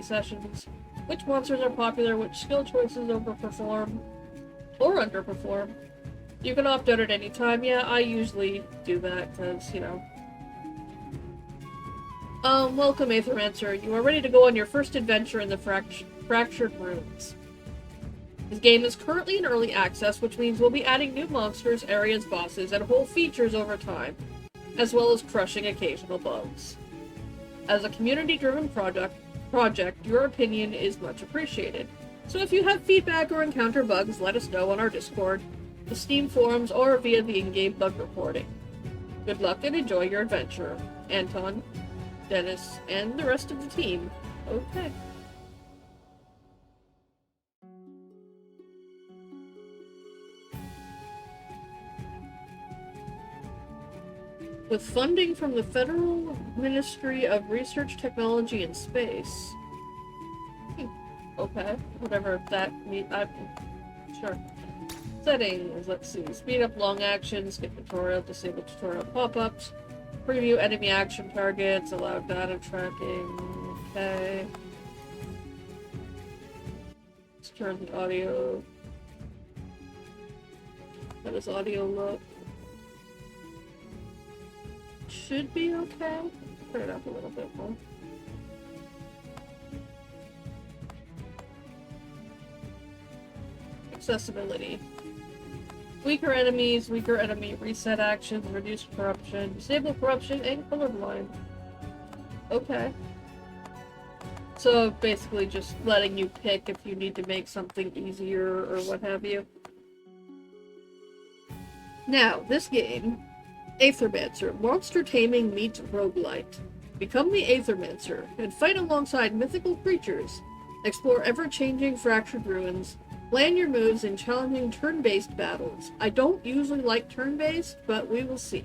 sessions. Which monsters are popular, which skill choices overperform or underperform. You can opt out at any time. Yeah, I usually do that because, you know. Welcome, Aethermancer. You are ready to go on your first adventure in the Fractured Ruins. This game is currently in early access, which means we'll be adding new monsters, areas, bosses, and whole features over time, as well as crushing occasional bugs. As a community-driven project, your opinion is much appreciated. So if you have feedback or encounter bugs, let us know on our Discord, the Steam forums, or via the in-game bug reporting. Good luck and enjoy your adventure. Anton, Dennis, and the rest of the team. Okay. With funding from the Federal Ministry of Research, Technology, and Space. Okay, whatever that means. Sure. Settings, let's see. Speed up long actions, skip tutorial, disable tutorial pop-ups, preview enemy action targets, allow data tracking. Okay. Let's turn the audio. How does audio look? Should be okay. Turn it up a little bit more. Accessibility. Weaker enemies, weaker enemy reset actions, reduced corruption, disable corruption, and colorblind. Okay. So basically just letting you pick if you need to make something easier or what have you. Now, this game, Aethermancer, monster taming meets roguelite. Become the Aethermancer and fight alongside mythical creatures. Explore ever-changing fractured ruins. Plan your moves in challenging turn-based battles. I don't usually like turn-based, but we will see.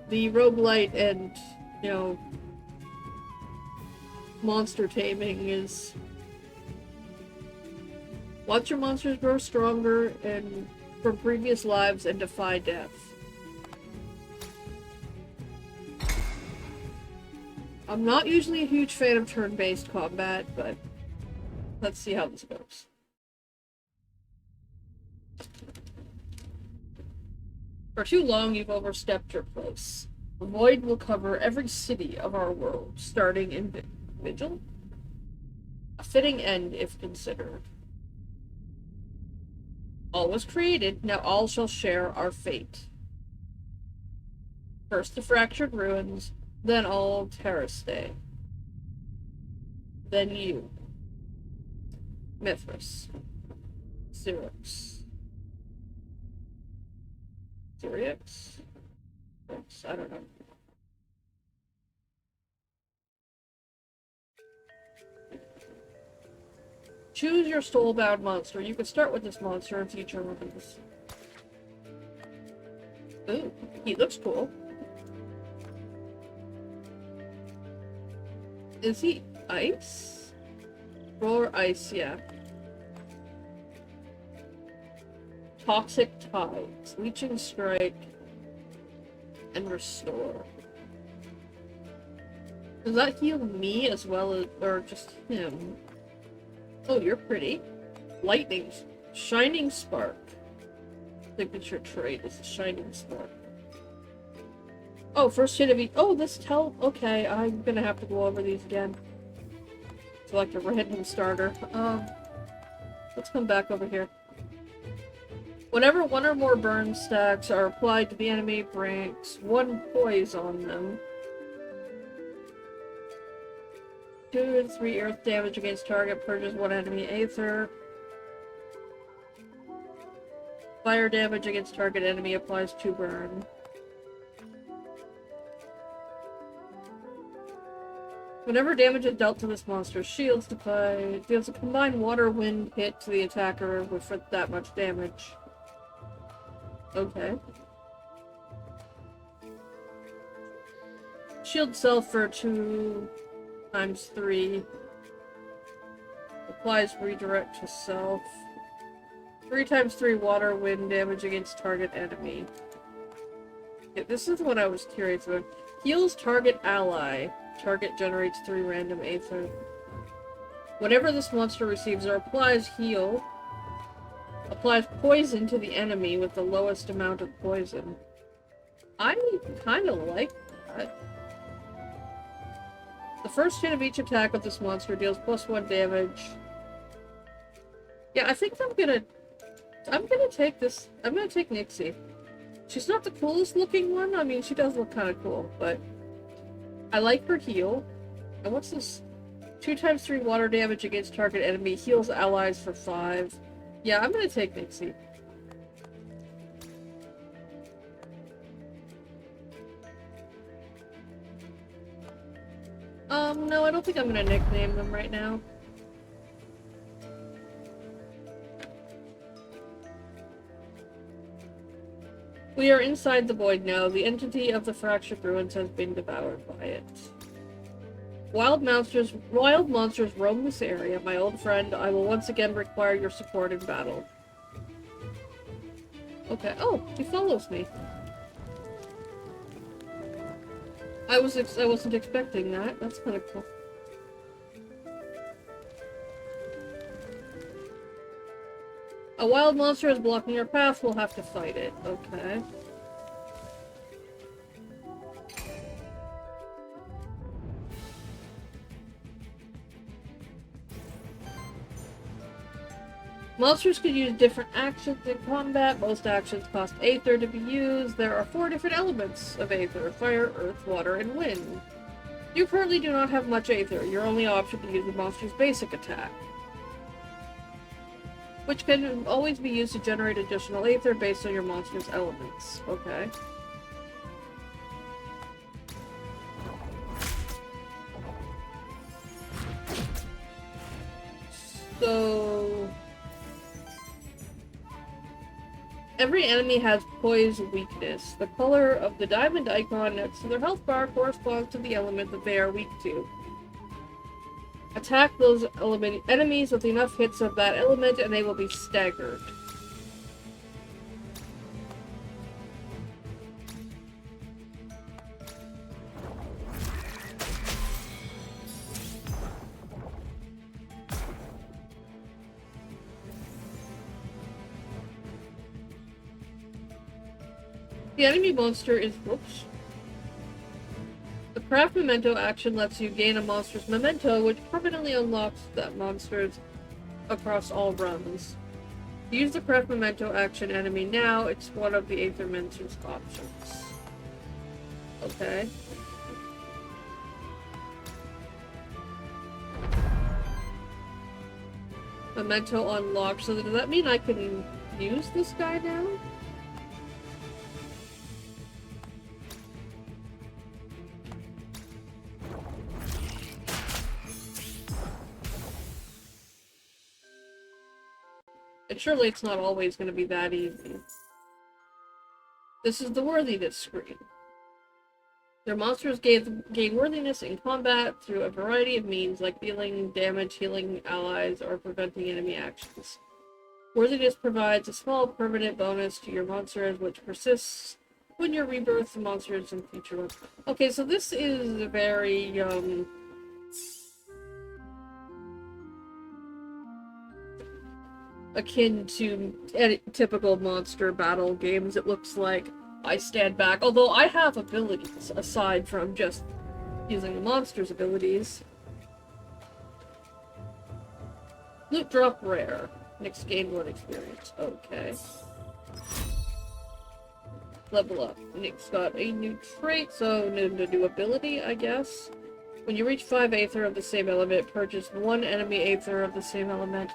The roguelite and, you know, monster taming is... watch your monsters grow stronger and from previous lives and defy death. I'm not usually a huge fan of turn-based combat, but let's see how this goes. For too long, you've overstepped your place. The void will cover every city of our world, starting in Vigil? A fitting end, if considered. All was created, now all shall share our fate. First the Fractured Ruins, then all Terrastay. Then you. Mithras. Syrinx. Syrinx? I don't know. Choose your soulbound monster. You can start with this monster in future reviews. Ooh, he looks cool. Is he ice? Roar ice, yeah. Toxic Tides, Leeching Strike, and Restore. Does that heal me as well as, or just him? Oh, you're pretty. Lightning, Shining Spark. Signature trait is Shining Spark. Oh, first hit of each. Oh, this okay, I'm gonna have to go over these again. Select a random starter. Let's come back over here. Whenever one or more burn stacks are applied to the enemy, brings one poise on them. 2 and 3 earth damage against target, purges one enemy aether. Fire damage against target enemy applies 2 burn. Whenever damage is dealt to this monster's shields, deals a combined water-wind hit to the attacker with that much damage. Okay. Shield self for 2 times 3. Applies redirect to self. 3 times 3 water wind damage against target enemy. Yeah, this is what I was curious about. Heals target ally. Target generates 3 random Aether. Whenever this monster receives or applies poison to the enemy with the lowest amount of poison. I kind of like that. The first hit of each attack of this monster deals +1 damage. Yeah, I think I'm gonna take this. I'm gonna take Nixie. She's not the coolest looking one. I mean, she does look kind of cool, but I like her heal. And what's this? 2 times 3 water damage against target enemy. Heals allies for 5. Yeah, I'm gonna take Nixie. No, I don't think I'm gonna nickname them right now. We are inside the void now. The entity of the fractured ruins has been devoured by it. Wild monsters roam this area. My old friend, I will once again require your support in battle. Okay. Oh, he follows me. I wasn't expecting that. That's kind of cool. A wild monster is blocking our path. We'll have to fight it. Okay. Monsters could use different actions in combat. Most actions cost Aether to be used. There are 4 different elements of Aether: fire, earth, water, and wind. You currently do not have much Aether. Your only option is to use the monster's basic attack, which can always be used to generate additional Aether based on your monster's elements. Okay. So every enemy has poise weakness. The color of the diamond icon next to their health bar corresponds to the element that they are weak to. Attack those enemies with enough hits of that element and they will be staggered. The enemy monster is... whoops. The craft memento action lets you gain a monster's memento, which permanently unlocks that monster's across all runs. Use the craft memento action enemy now. It's one of the Aethermancer's options. Okay. Memento unlocked. So does that mean I can use this guy now? And surely it's not always going to be that easy. This is the worthiness screen. Their monsters gain worthiness in combat through a variety of means, like dealing damage, healing allies, or preventing enemy actions. Worthiness provides a small permanent bonus to your monsters, which persists when you rebirth the monsters in future ones. Okay, so this is a very, akin to typical monster battle games. It looks like I stand back, although I have abilities aside from just using the monster's abilities. Loot drop rare. Next gain 1 experience. Okay. Level up. Nick's got a new trait, so no new ability, I guess. When you reach 5 Aether of the same element, purchase 1 enemy Aether of the same element,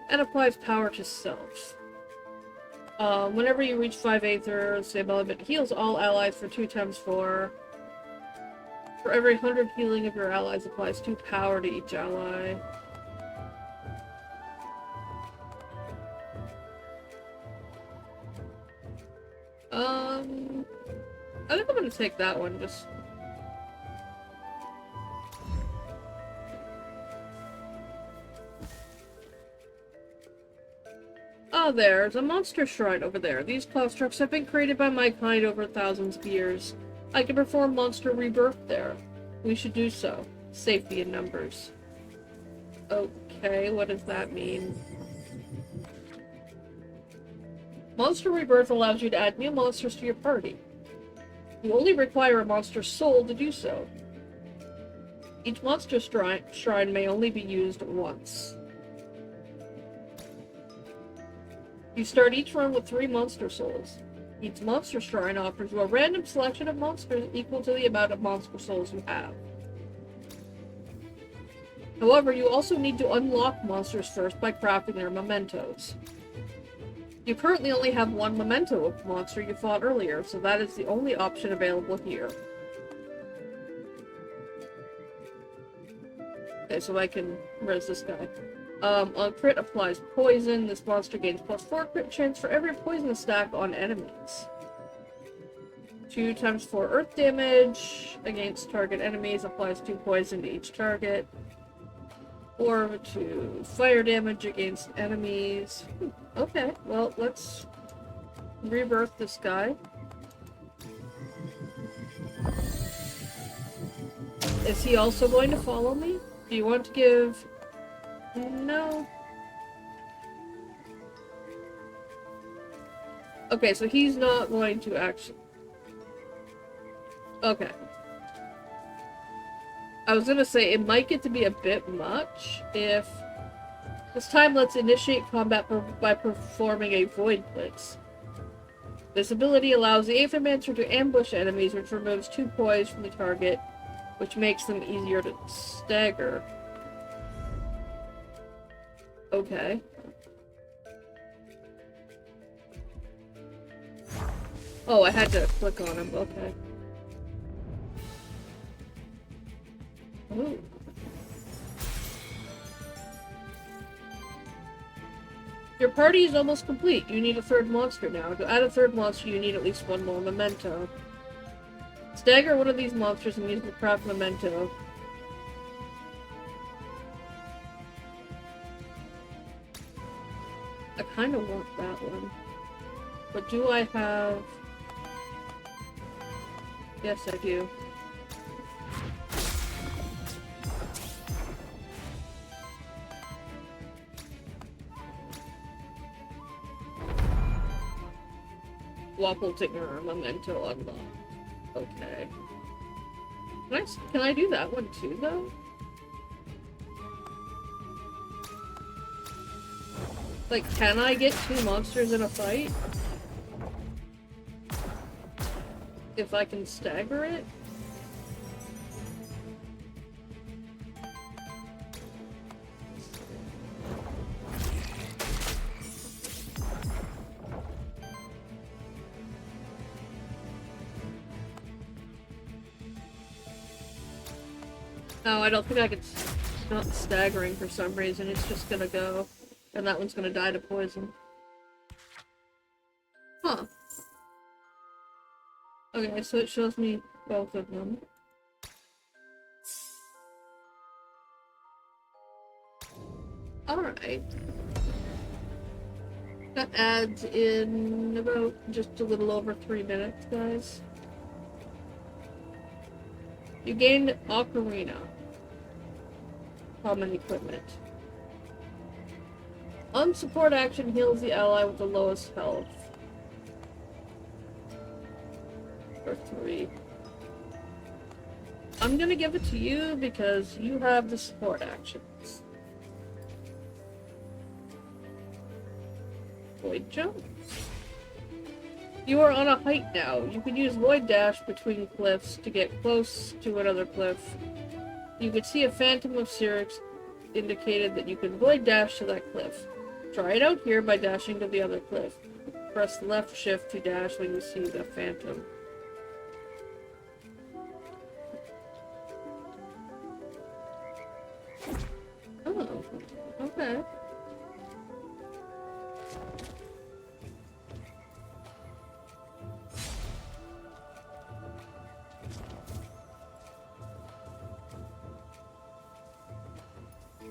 and applies power to self. Whenever you reach 5 Aether, the same element heals all allies for 2 times 4. For every 100 healing of your allies, applies 2 power to each ally. I think I'm gonna take that one, just... Ah, there's a monster shrine over there. These constructs have been created by my kind over thousands of years. I can perform monster rebirth there. We should do so. Safety in numbers. Okay, what does that mean? Monster Rebirth allows you to add new monsters to your party. You only require a monster's soul to do so. Each monster shrine may only be used once. You start each run with 3 monster souls. Each monster shrine offers you a random selection of monsters equal to the amount of monster souls you have. However, you also need to unlock monsters first by crafting their mementos. You currently only have 1 memento of the monster you fought earlier, so that is the only option available here. Okay, so I can res this guy. On crit applies poison. This monster gains +4 crit chance for every poison stack on enemies. 2 times 4 earth damage against target enemies, applies 2 poison to each target. 4 to fire damage against enemies. Okay, well, let's rebirth this guy. Is he also going to follow me? Do you want to give... No. Okay, so he's not going to actually... Okay. I was gonna say, it might get to be a bit much if... This time, let's initiate combat by performing a Void Blitz. This ability allows the Aethermancer to ambush enemies, which removes 2 poise from the target, which makes them easier to stagger. Okay. Oh, I had to click on him. Okay. Ooh. Your party is almost complete. You need a 3rd monster now. To add a 3rd monster, you need at least 1 more memento. Stagger one of these monsters and use the craft memento. I kind of want that one. But do I have... Yes, I do. Waffletinger memento unlocked. Okay. Can I do that one too, though? Like, can I get 2 monsters in a fight? If I can stagger it? No, I don't think I can... It's not staggering for some reason. It's just gonna go. And that one's gonna die to poison. Huh. Okay, so it shows me both of them. Alright. That adds in about just a little over 3 minutes, guys. You gained Ocarina. Common equipment. Unsupport action heals the ally with the lowest health. For 3. I'm gonna give it to you because you have the support actions. Void jump. You are on a height now. You can use Void Dash between cliffs to get close to another cliff. You could see a Phantom of Syrinx indicated that you can Void Dash to that cliff. Try it out here by dashing to the other cliff. Press left shift to dash when you see the Phantom. Oh, okay.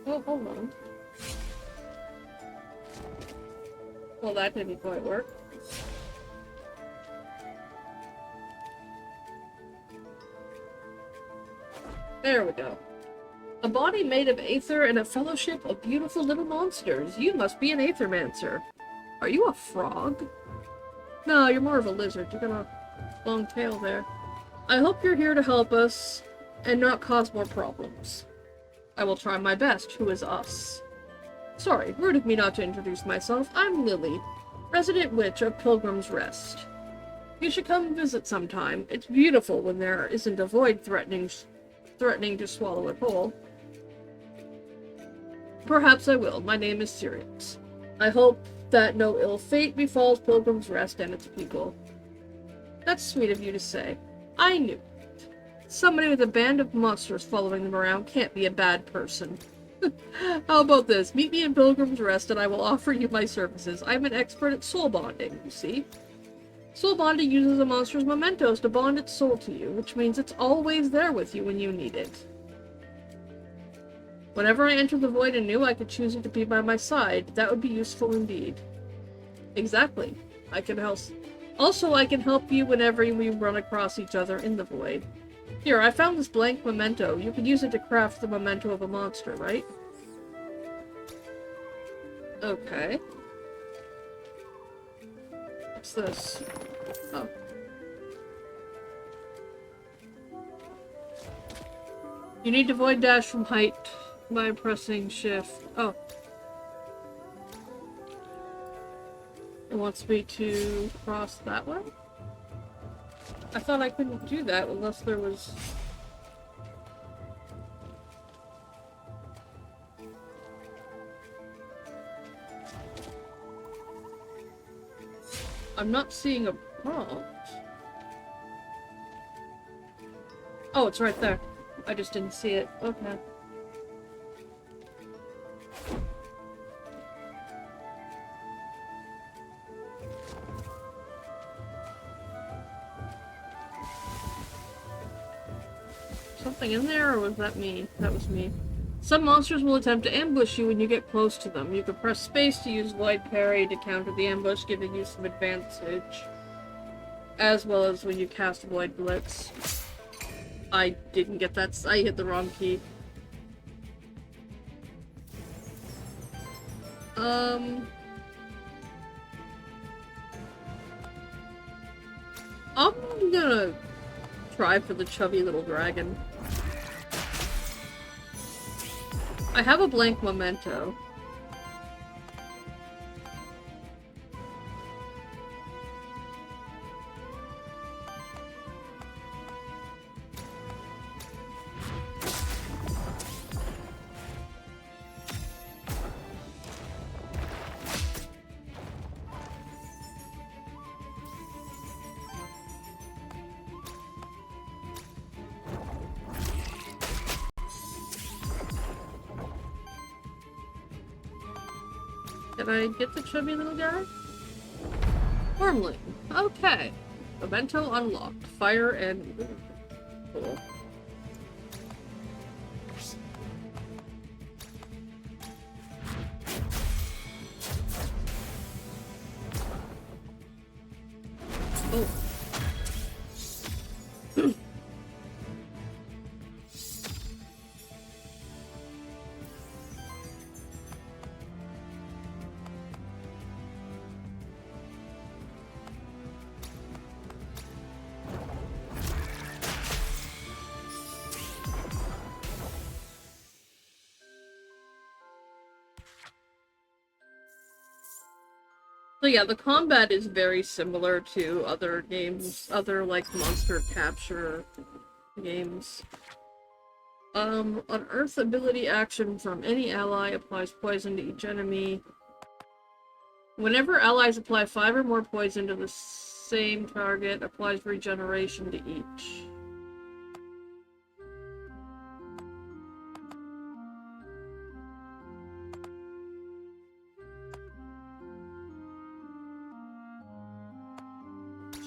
Oh, hold on. Well, that didn't quite work. There we go. A body made of aether and a fellowship of beautiful little monsters. You must be an Aethermancer. Are you a frog? No, you're more of a lizard. You got a long tail there. I hope you're here to help us and not cause more problems. I will try my best. Who is us? Sorry, rude of me not to introduce myself. I'm Lily, resident witch of Pilgrim's Rest. You should come visit sometime. It's beautiful when there isn't a void threatening to swallow it whole. Perhaps I will. My name is Sirius. I hope that no ill fate befalls Pilgrim's Rest and its people. That's sweet of you to say. I knew it. Somebody with a band of monsters following them around can't be a bad person. How about this? Meet me in Pilgrim's Rest and I will offer you my services. I'm an expert at soul bonding, you see. Soul bonding uses a monster's mementos to bond its soul to you, which means it's always there with you when you need it. Whenever I enter the void anew, I could choose it to be by my side. That would be useful indeed. Exactly. I can help. Also, I can help you whenever we run across each other in the void. Here, I found this blank memento. You could use it to craft the memento of a monster, right? Okay. What's this? Oh. You need to void dash from height by pressing shift. Oh. It wants me to cross that way? I thought I couldn't do that unless there was... I'm not seeing a prompt. Oh, it's right there. I just didn't see it. Okay. Something in there, or was that me? That was me. Some monsters will attempt to ambush you when you get close to them. You can press space to use Void Parry to counter the ambush, giving you some advantage. As well as when you cast Void Blitz. I didn't get that. I hit the wrong key. I'm gonna try for the chubby little dragon. I have a blank memento. Did I get the chubby little guy? Wormling. Okay. Memento unlocked. Fire and... Cool. Oh. So yeah, the combat is very similar to other games, other like monster capture games. Unearth ability action from any ally applies poison to each enemy. Whenever allies apply 5 or more poison to the same target, applies regeneration to each.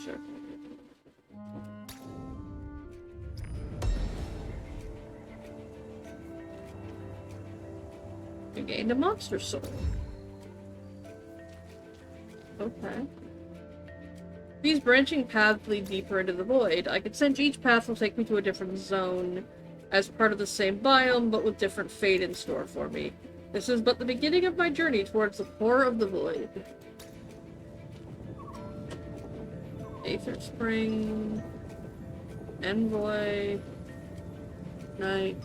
Sure. You gained a monster soul. Okay. These branching paths lead deeper into the void. I could sense each path will take me to a different zone. as part of the same biome, but with different fate in store for me. This is but the beginning of my journey towards the core of the void. Aether Spring, Envoy, Knight.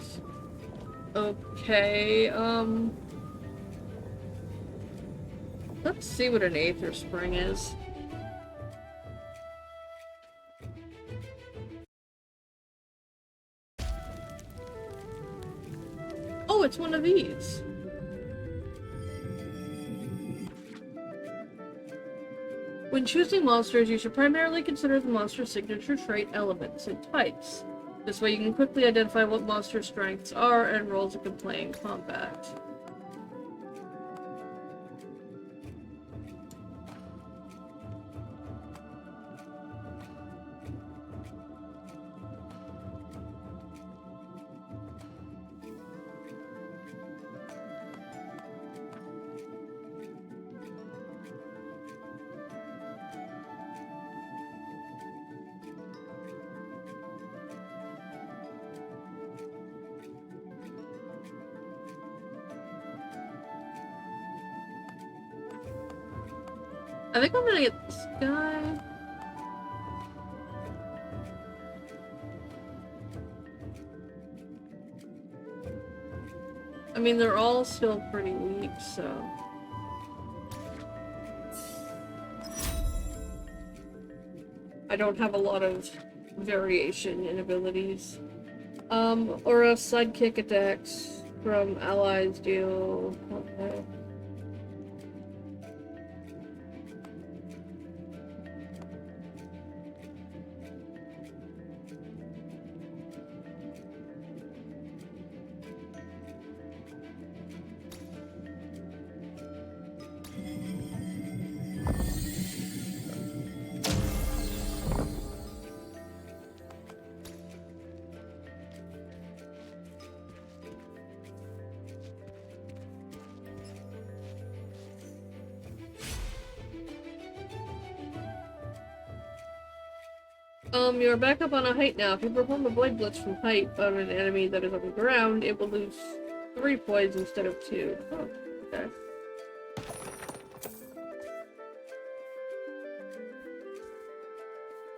Okay, let's see what an Aether Spring is. Oh, it's one of these. When choosing monsters, you should primarily consider the monster's signature trait, elements, and types. This way you can quickly identify what monster's strengths are and roles it can play in combat. I think I'm gonna get this guy. I mean, they're all still pretty weak, so... I don't have a lot of variation in abilities. Or a sidekick attacks from allies deal... Okay. You're back up on a height now. If you perform a Void Blitz from height on an enemy that is on the ground, it will lose 3 points instead of 2. Oh, okay.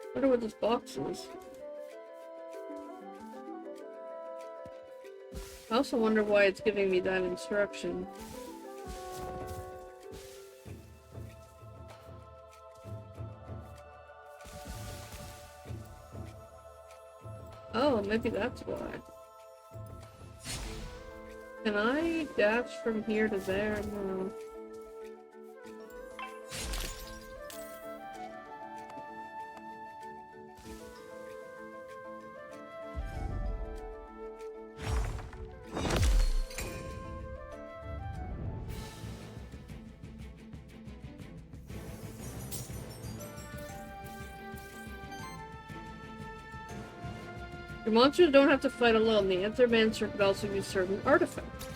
I wonder what this box is. I also wonder why it's giving me that instruction. Oh, maybe that's why. Can I dash from here to there? No. Your monsters don't have to fight alone. The Athermancer could also use certain artifacts.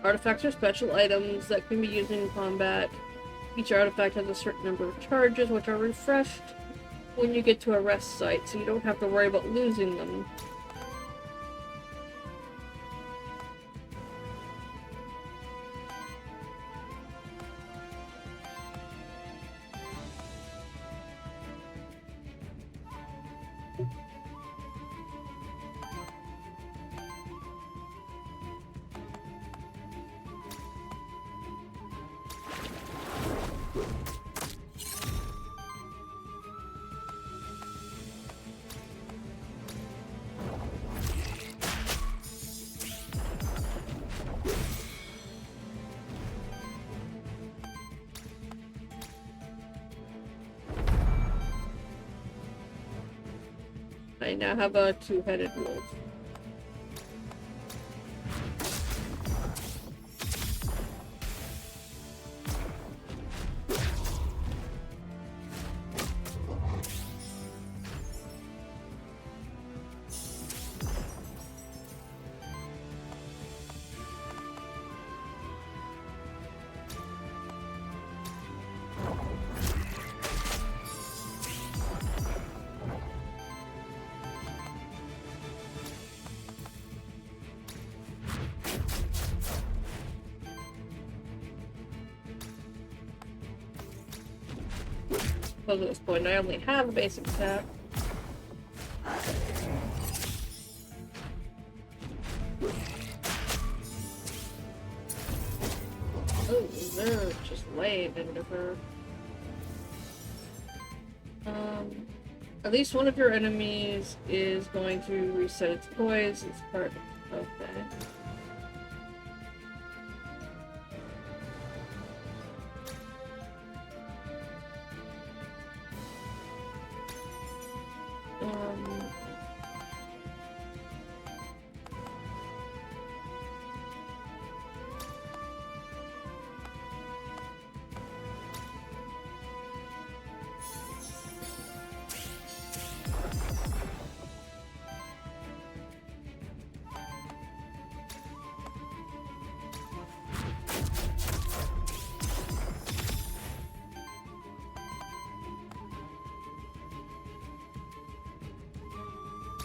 Artifacts are special items that can be used in combat. Each artifact has a certain number of charges, which are refreshed when you get to a rest site, so you don't have to worry about losing them. I now have a two-headed wolf. Well, at this point, I only have a basic attack. Oh, they're just laying into her. At least one of your enemies is going to reset its poise. It's part of okay.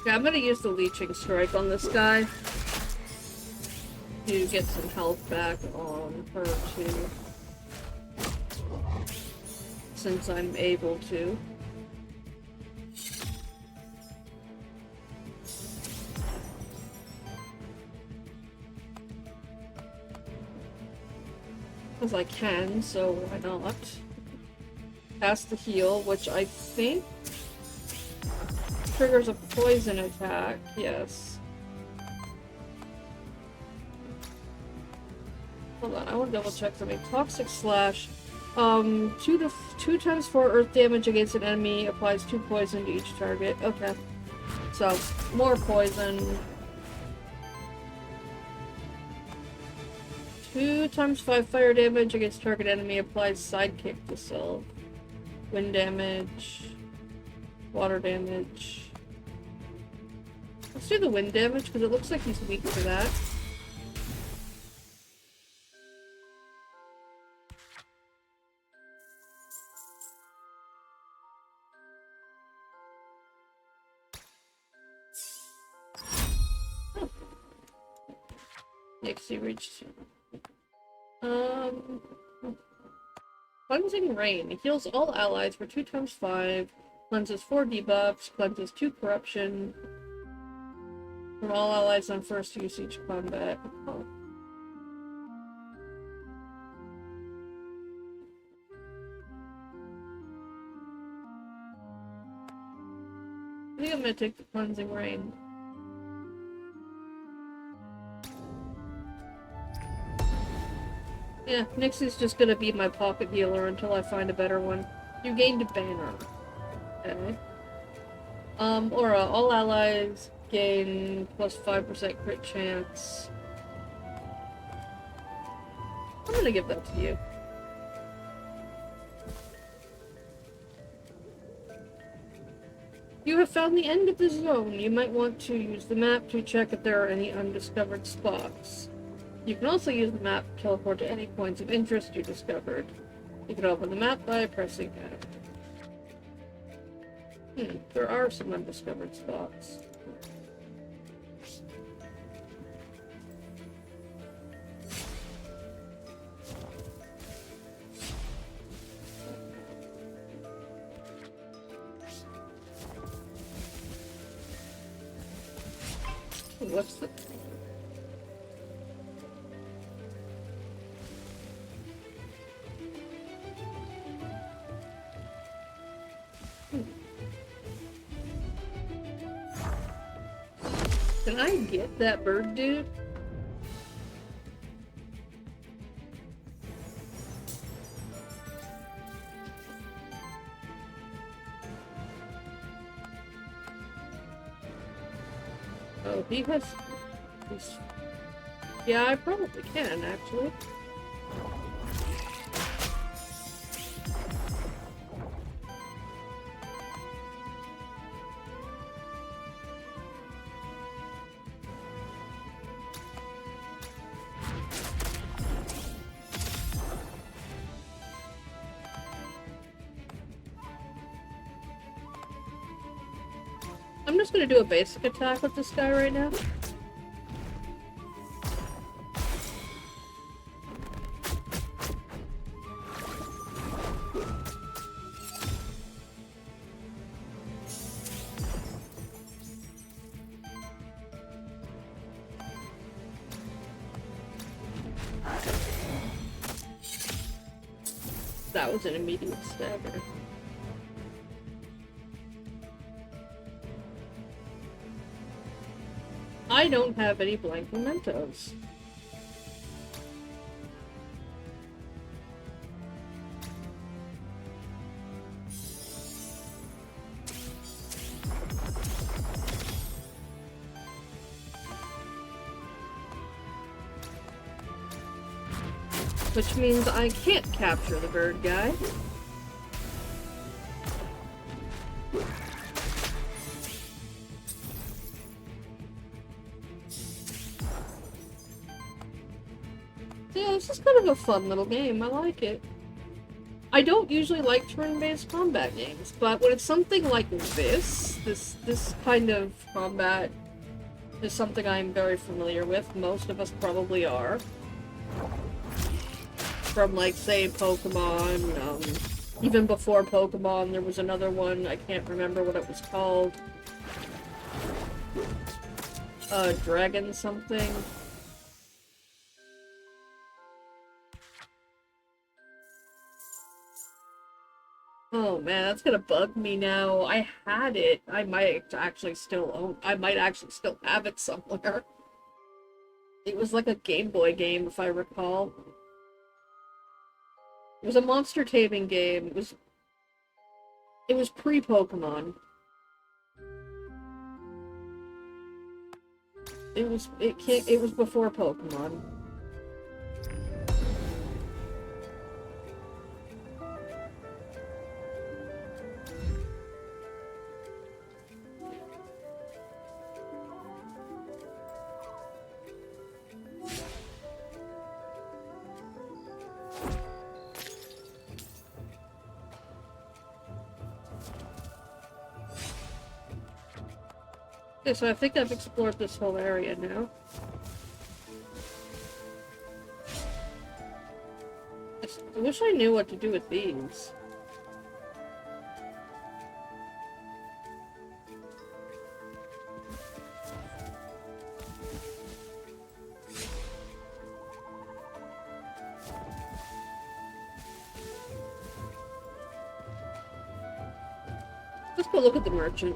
Okay, I'm gonna use the Leeching Strike on this guy to get some health back on her too, since I'm able to. Because I can, so why not? Cast the heal, which I think triggers a poison attack, yes. Hold on, I want to double check something. Toxic Slash. 2 times 4 earth damage against an enemy applies 2 poison to each target. Okay. So, more poison. 2 times 5 fire damage against target enemy applies sidekick to self. Wind damage. Water damage. Let's do the wind damage, because it looks like he's weak to that. Oh. Next he reached. Cleansing Rain. It heals all allies for 2 times 5. Cleanses 4 debuffs. Cleanses 2 corruption. From all allies on first use each combat. Oh. I think I'm gonna take the Cleansing Rain. Yeah, Nixie's just gonna be my pocket healer until I find a better one. You gained a banner. Okay. Aura. All allies gain plus 5% crit chance. I'm gonna give that to you. You have found the end of the zone. You might want to use the map to check if there are any undiscovered spots. You can also use the map to teleport to any points of interest you discovered. You can open the map by pressing F. There are some undiscovered spots. What's the... Can I get that bird dude? Oh, he has... Yeah, I probably can, actually. I'm just gonna do a basic attack with this guy right now. That was an immediate stagger. I don't have any blank mementos. Which means I can't capture the bird guy. Yeah, this is kind of a fun little game. I like it. I don't usually like turn-based combat games, but when it's something like this kind of combat is something I'm very familiar with. Most of us probably are. From, like, say, Pokemon, even before Pokemon, there was another one, I can't remember what it was called. Dragon something. Oh man, that's gonna bug me now. I had it. I might actually still have it somewhere. It was like a Game Boy game, if I recall. It was a monster taming game. It was pre-Pokemon. It was before Pokemon. Okay, so I think I've explored this whole area now. I wish I knew what to do with these. Let's go look at the merchant.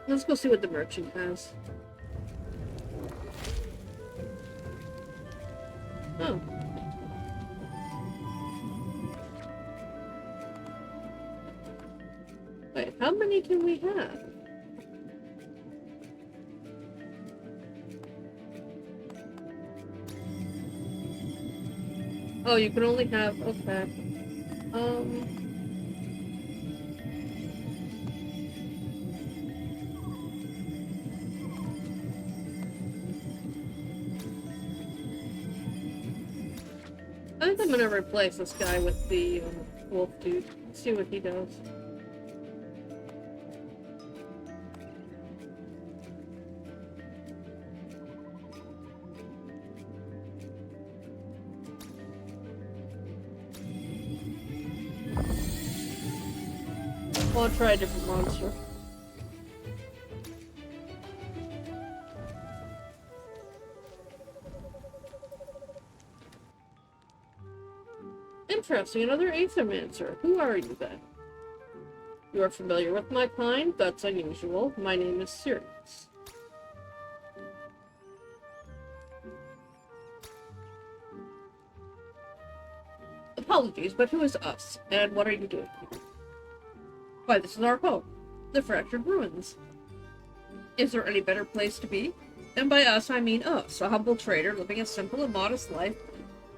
Let's go see what the merchant has. Oh. Wait, how many can we have? Oh, you can only have... okay. I think I'm gonna replace this guy with the wolf dude. See what he does. Well, I'll try a different monster. Interesting, another Aethermancer. Who are you then? You are familiar with my kind? That's unusual. My name is Sirius. Apologies, but who is us? And what are you doing here? Why, this is our home. The Fractured Ruins. Is there any better place to be? And by us, I mean us, a humble trader living a simple and modest life,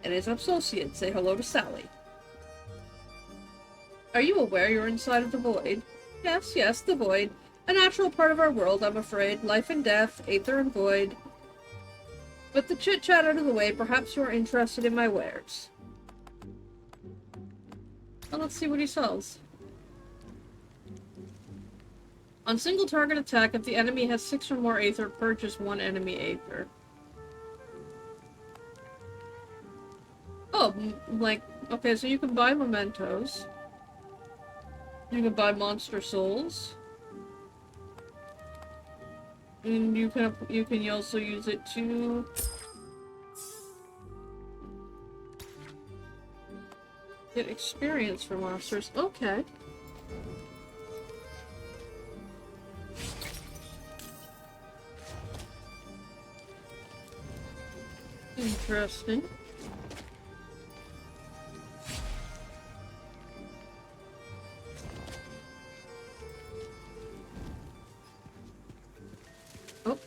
and his associates. Say hello to Sally. Are you aware you're inside of the void? Yes, yes, the void. A natural part of our world, I'm afraid. Life and death, aether and void. With the chit-chat out of the way, perhaps you're interested in my wares. Well, let's see what he sells. On single target attack, if the enemy has 6 or more aether, purchase 1 enemy aether. Oh, like, okay, so you can buy mementos. You can buy monster souls. And you can also use it to... Get experience for monsters. Okay. Interesting. Oh.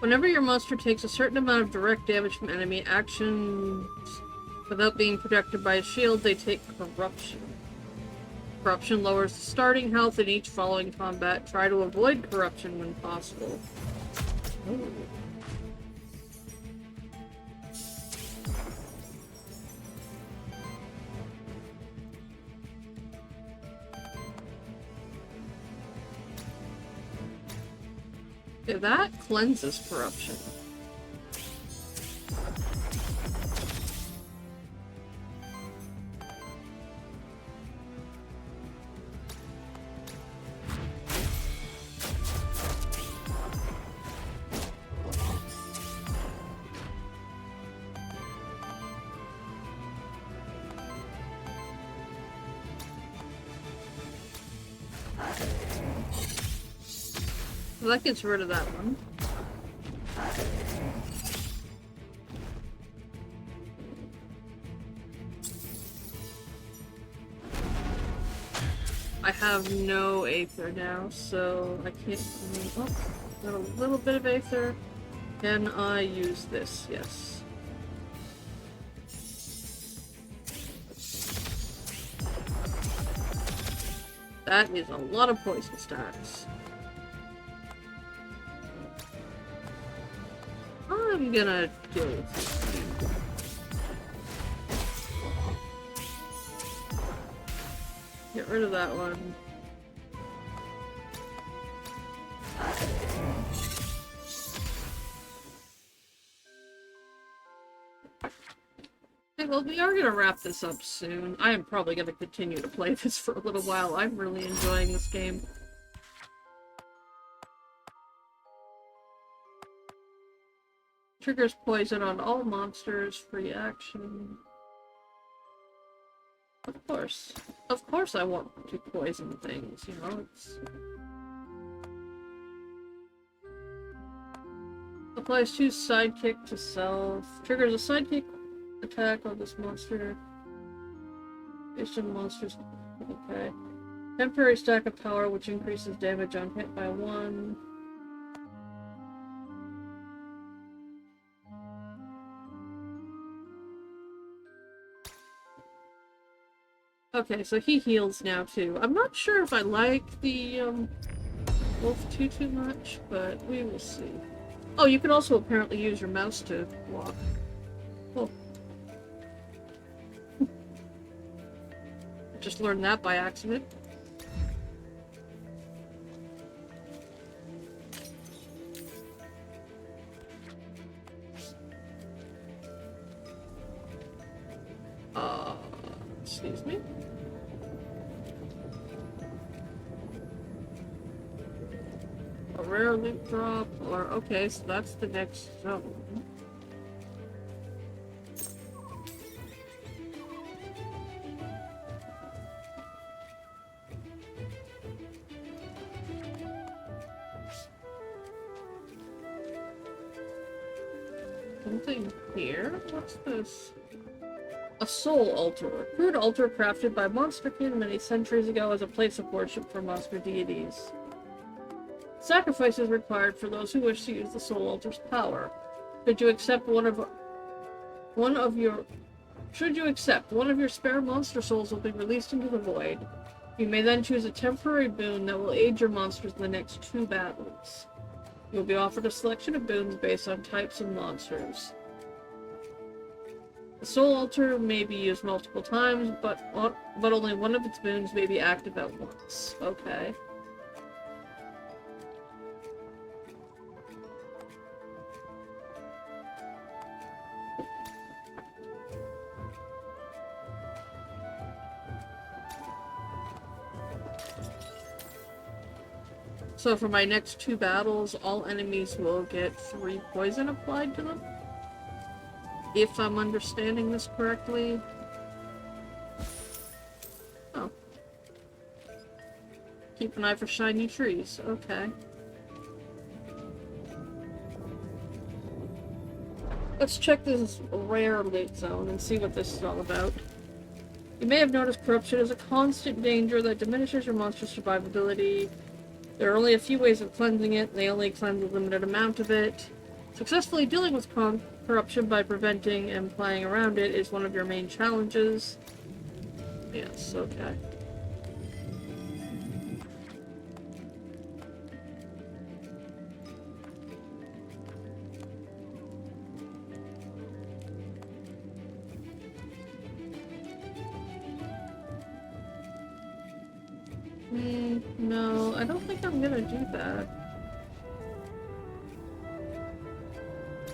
Whenever your monster takes a certain amount of direct damage from enemy actions without being protected by a shield, they take corruption. Corruption lowers the starting health in each following combat. Try to avoid corruption when possible. Ooh. Okay, that cleanses corruption. So that gets rid of that one. I have no Aether now, so I can't... Oh, got a little bit of Aether. Can I use this? Yes. That is a lot of poison stacks. I'm gonna deal with this. Get rid of that one. Okay, well, we are gonna wrap this up soon. I am probably gonna continue to play this for a little while. I'm really enjoying this game. Triggers poison on all monsters, free action. Of course. Of course I want to poison things, you know, it's... Applies 2 sidekick to self. Triggers a sidekick attack on this monster. Based on monsters. Okay. Temporary stack of power which increases damage on hit by 1. Okay, so he heals now too. I'm not sure if I like the wolf too much, but we will see. Oh, you can also apparently use your mouse to walk. Cool. Just learned that by accident. Excuse me. A rare loot drop, or okay, so that's the next zone. Something here? What's this? A soul altar. A crude altar crafted by Monsterkin many centuries ago as a place of worship for monster deities. Sacrifice is required for those who wish to use the Soul Altar's power. Should you accept one of your spare monster souls will be released into the void. You may then choose a temporary boon that will aid your monsters in the next 2 battles. You will be offered a selection of boons based on types of monsters. The Soul Altar may be used multiple times, but only one of its boons may be active at once. Okay. So for my next 2 battles, all enemies will get 3 poison applied to them? If I'm understanding this correctly. Oh. Keep an eye for shiny trees. Okay. Let's check this rare loot zone and see what this is all about. You may have noticed corruption is a constant danger that diminishes your monster's survivability. There are only a few ways of cleansing it, and they only cleanse a limited amount of it. Successfully dealing with corruption by preventing and playing around it is one of your main challenges. Yes, okay. No, I don't think I'm gonna do that.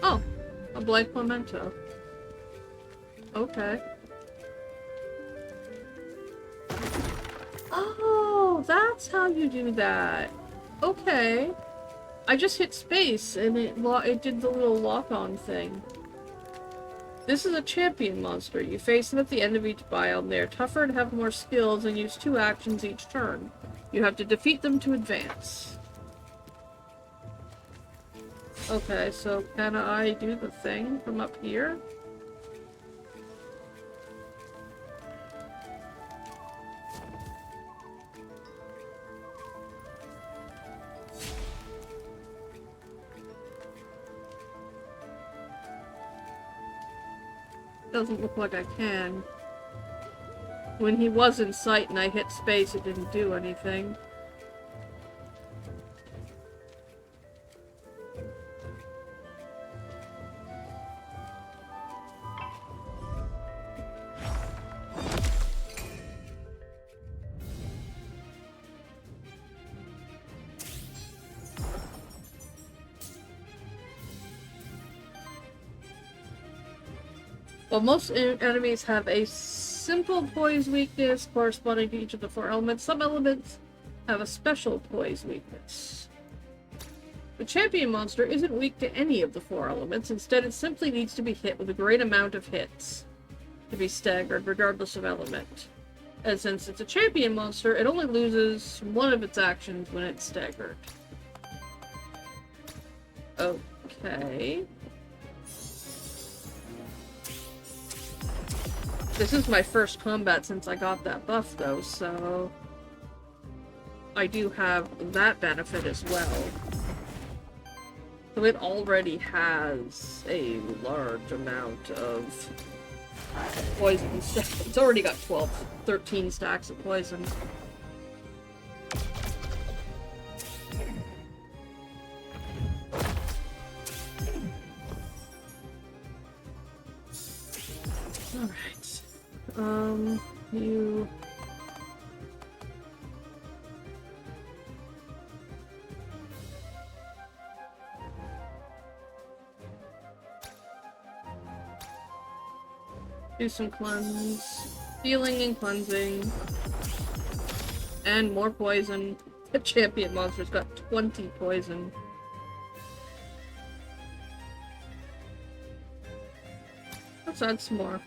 Oh, a blank memento. Okay. Oh, that's how you do that. Okay. I just hit space and it did the little lock-on thing. This is a champion monster. You face them at the end of each biome. They are tougher and have more skills and use 2 actions each turn. You have to defeat them to advance. Okay, so can I do the thing from up here? Doesn't look like I can. When he was in sight and I hit space, it didn't do anything. While most enemies have a simple poise weakness corresponding to each of the 4 elements, some elements have a special poise weakness. The champion monster isn't weak to any of the 4 elements, instead it simply needs to be hit with a great amount of hits to be staggered regardless of element. And since it's a champion monster, it only loses one of its actions when it's staggered. Okay. This is my first combat since I got that buff, though, so I do have that benefit as well. So it already has a large amount of poison. It's already got 13 stacks of poison. Alright. You... do some cleanse. Healing and cleansing. And more poison. The champion monster's got 20 poison. Let's add some more.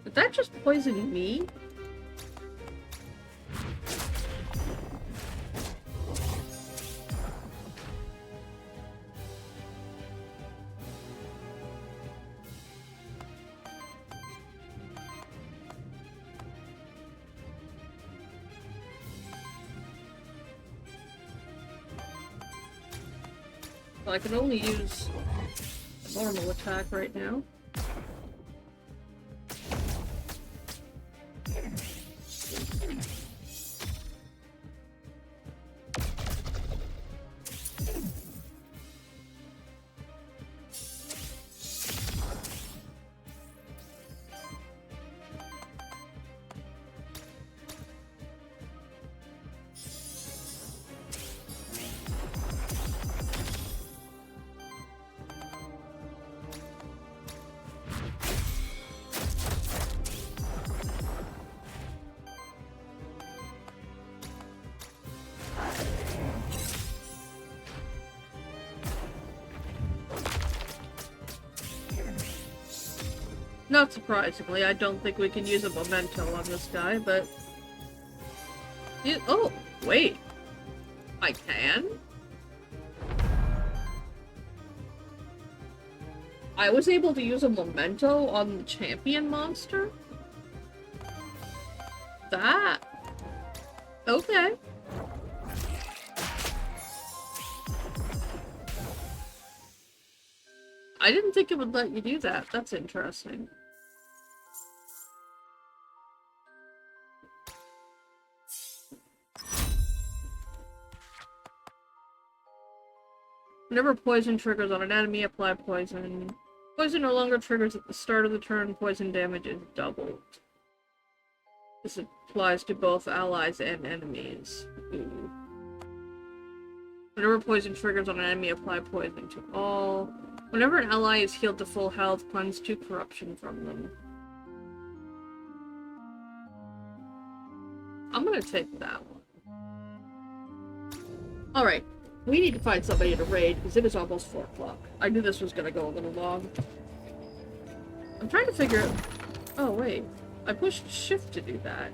Did that just poison me? Well, I can only use normal attack right now. Not surprisingly, I don't think we can use a memento on this guy, but... Oh, wait. I can? I was able to use a memento on the champion monster? That... Okay. I didn't think it would let you do that. That's interesting. Whenever poison triggers on an enemy, apply poison. Poison no longer triggers at the start of the turn. Poison damage is doubled. This applies to both allies and enemies. Ooh. Whenever poison triggers on an enemy, apply poison to all. Whenever an ally is healed to full health, cleanse 2 corruption from them. I'm gonna take that one. Alright. We need to find somebody to raid, because it is almost 4 o'clock. I knew this was gonna go a little long. I'm trying to figure out... Oh, wait. I pushed shift to do that.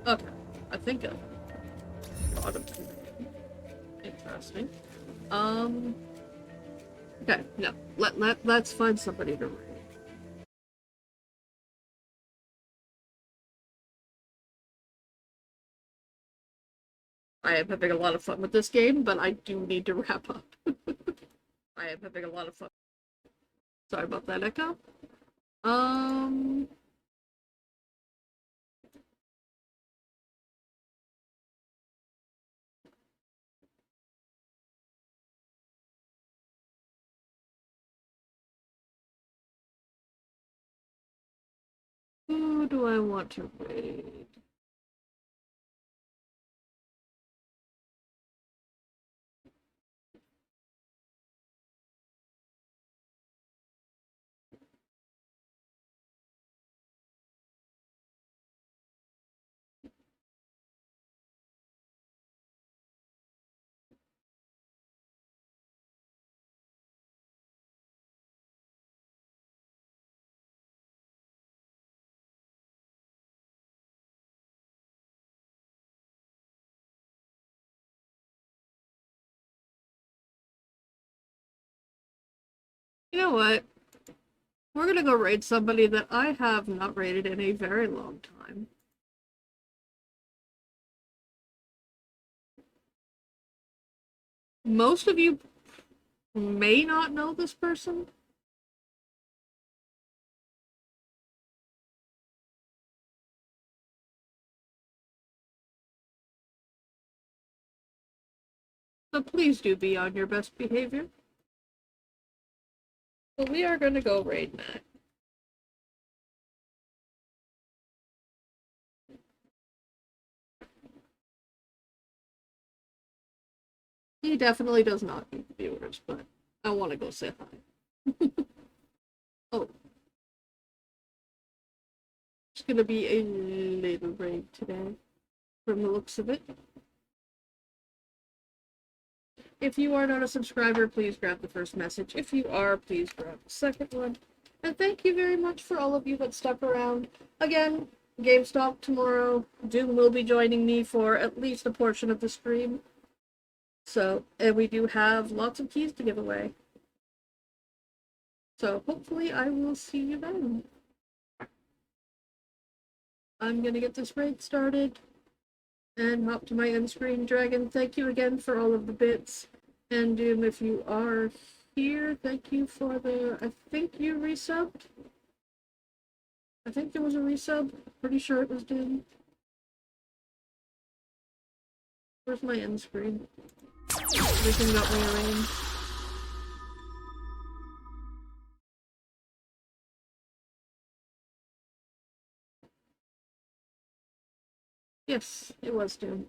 Okay. I think I got him. Interesting. Okay, no. Let's find somebody to raid. I am having a lot of fun with this game, but I do need to wrap up. I am having a lot of fun. Sorry about that, Echo. Who do I want to raid? You know what? We're gonna go raid somebody that I have not raided in a very long time. Most of you may not know this person. So please do be on your best behavior. So we are gonna go raid Matt. He definitely does not need the viewers, but I want to go say hi. Oh. It's gonna be a little raid today, from the looks of it. If you are not a subscriber, please grab the first message. If you are, please grab the second one. And thank you very much for all of you that stuck around. Again, GameStop tomorrow. Doom will be joining me for at least a portion of the stream. So, and we do have lots of keys to give away. So hopefully I will see you then. I'm gonna get this raid started and hop to my end screen. Dragon, thank you again for all of the bits. And Doom, if you are here, thank you for the... I think you resubbed? I think there was a resub. Pretty sure it was Doom. Where's my end screen? Everything got rearranged. Yes, it was Doom.